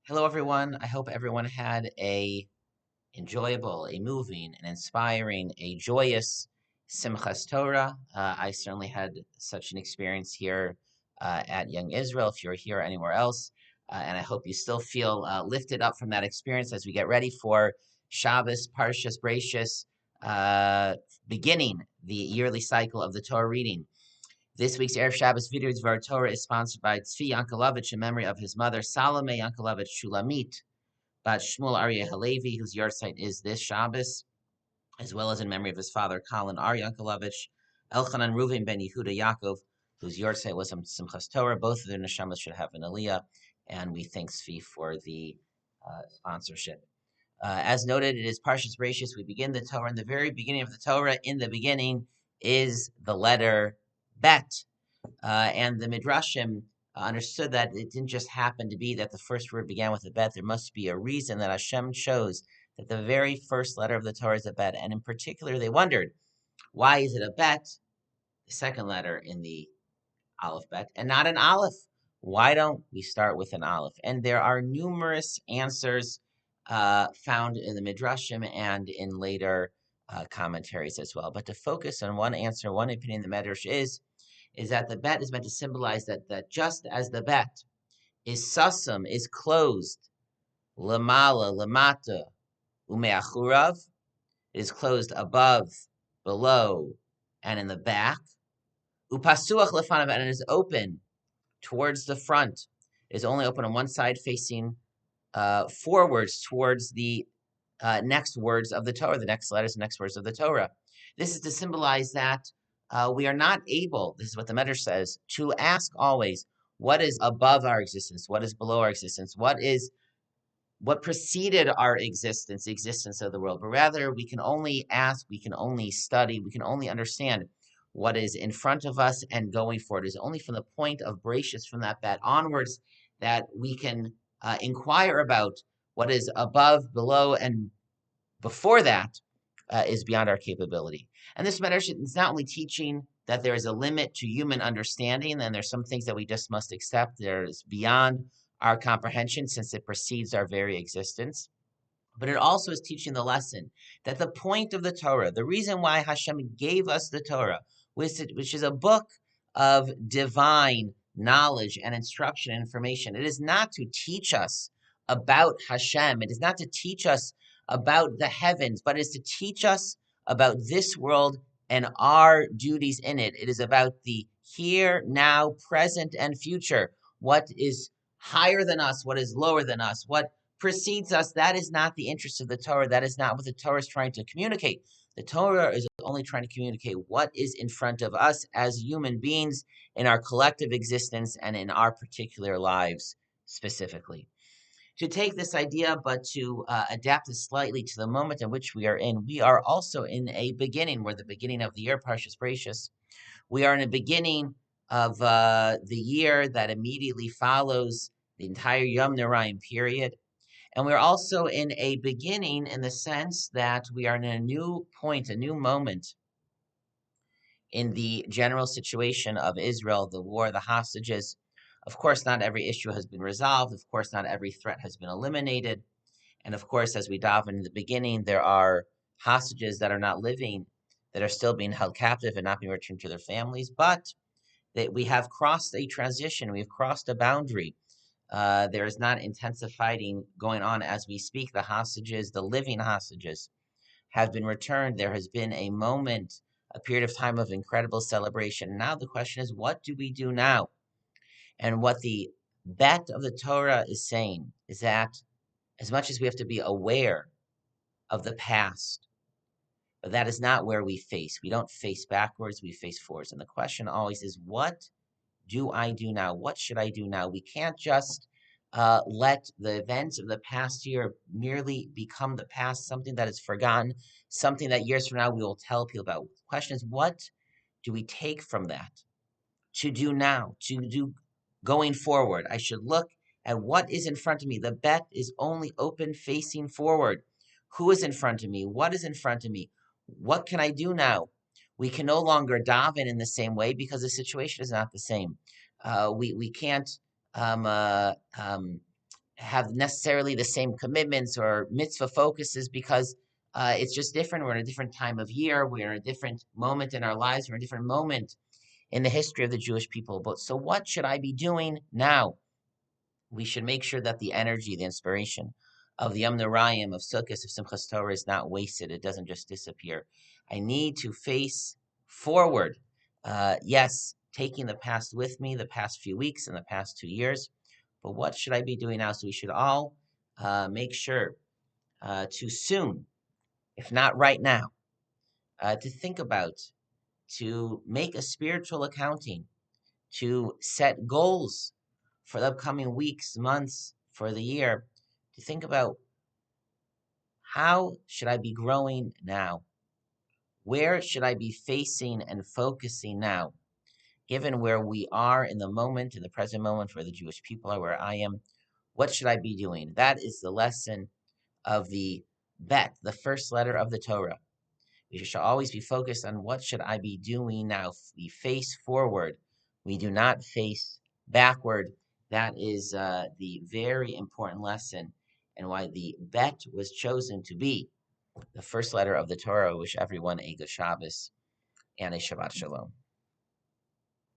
Hello, everyone. I hope everyone had a enjoyable, a moving, an inspiring, a joyous Simchas Torah. I certainly had such an experience here at Young Israel. If you're here or anywhere else, and I hope you still feel lifted up from that experience as we get ready for Shabbos, Parshas, Bereisheet, uh, beginning the yearly cycle of the Torah reading. This week's Erev Shabbos video Dvar Torah is sponsored by Tzvi Yankelovich in memory of his mother, Salome Yankelovich Shulamit, Bat Shmuel Aryeh Halevi, whose yahrzeit is this Shabbos, as well as in memory of his father, Colin Yankelovich, Elchanan Reuven ben Yehuda Yaakov, whose yahrzeit was on Simchas Torah. Both of their neshamas should have an aliyah, and we thank Tzvi for the sponsorship. As noted, it is Parshas Bereisheet. We begin the Torah in the very beginning of the Torah. In the beginning is the letter Bet. And the Midrashim understood that it didn't just happen to be that the first word began with a bet. There must be a reason that Hashem chose that the very first letter of the Torah is a bet. And in particular, they wondered, why is it a bet, the second letter in the Aleph bet, and not an Aleph? Why don't we start with an Aleph? And there are numerous answers found in the Midrashim and in later commentaries as well. But to focus on one answer, one opinion, the Midrash is that the bet is meant to symbolize that just as the bet is susum, is closed, lamala, lamata, umeachurav, it is closed above, below, and in the back, upasuach lefanav, and it is open towards the front. It is only open on one side, facing forwards towards the next words of the Torah, the next letters, the next words of the Torah. This is to symbolize that we are not able, this is what the Medrash says, to ask always what is above our existence, what is below our existence, what preceded our existence, the existence of the world, but rather we can only ask, we can only study, we can only understand what is in front of us and going forward. It is only from the point of Bereisheet, from that bat onwards, that we can inquire about what is above, below, and before that is beyond our capability. And this Medrash is not only teaching that there is a limit to human understanding, and there's some things that we just must accept. There is beyond our comprehension since it precedes our very existence. But it also is teaching the lesson that the point of the Torah, the reason why Hashem gave us the Torah, which is a book of divine knowledge and instruction and information, it is not to teach us about Hashem. It is not to teach us about the heavens, but it is to teach us about this world and our duties in it. It is about the here, now, present, and future. What is higher than us? What is lower than us? What precedes us? That is not the interest of the Torah. That is not what the Torah is trying to communicate. The Torah is only trying to communicate what is in front of us as human beings in our collective existence and in our particular lives specifically. To take this idea, but to adapt it slightly to the moment in which we are in, we are also in a beginning. We're the beginning of the year, Parshas Bereisheet. We are in a beginning of the year that immediately follows the entire Yom Noraim period. And we're also in a beginning in the sense that we are in a new point, a new moment in the general situation of Israel, the war, the hostages. Of course, not every issue has been resolved. Of course, not every threat has been eliminated. And of course, as we daven in the beginning, there are hostages that are not living, that are still being held captive and not being returned to their families. But that we have crossed a transition, we've crossed a boundary. There is not intensive fighting going on as we speak. The hostages, the living hostages, have been returned. There has been a moment, a period of time of incredible celebration. Now the question is, what do we do now? And what the bet of the Torah is saying is that as much as we have to be aware of the past, but that is not where we face. We don't face backwards, we face forwards. And the question always is, what do I do now? What should I do now? We can't just let the events of the past year merely become the past, something that is forgotten, something that years from now we will tell people about. The question is, what do we take from that to do now, to do going forward? I should look at what is in front of me. The bet is only open facing forward. Who is in front of me? What is in front of me? What can I do now? We can no longer daven in the same way because the situation is not the same. We can't have necessarily the same commitments or mitzvah focuses, because it's just different. We're in a different time of year. We're in a different moment in our lives. We're in a different moment in the history of the Jewish people. But so what should I be doing now? We should make sure that the energy, the inspiration of the Yom Narayim, of Sukkot, of Simchas Torah is not wasted. It doesn't just disappear. I need to face forward. Yes, taking the past with me, the past few weeks and the past 2 years, but what should I be doing now? So we should all make sure to soon, if not right now, to think about, to make a spiritual accounting, to set goals for the upcoming weeks, months, for the year, to think about, how should I be growing now? Where should I be facing and focusing now? Given where we are in the moment, in the present moment, where the Jewish people are, where I am, what should I be doing? That is the lesson of the Bet, the first letter of the Torah. We should always be focused on, what should I be doing now? We face forward. We do not face backward. That is the very important lesson, and why the Bet was chosen to be the first letter of the Torah. I wish everyone a good Shabbos and a Shabbat Shalom.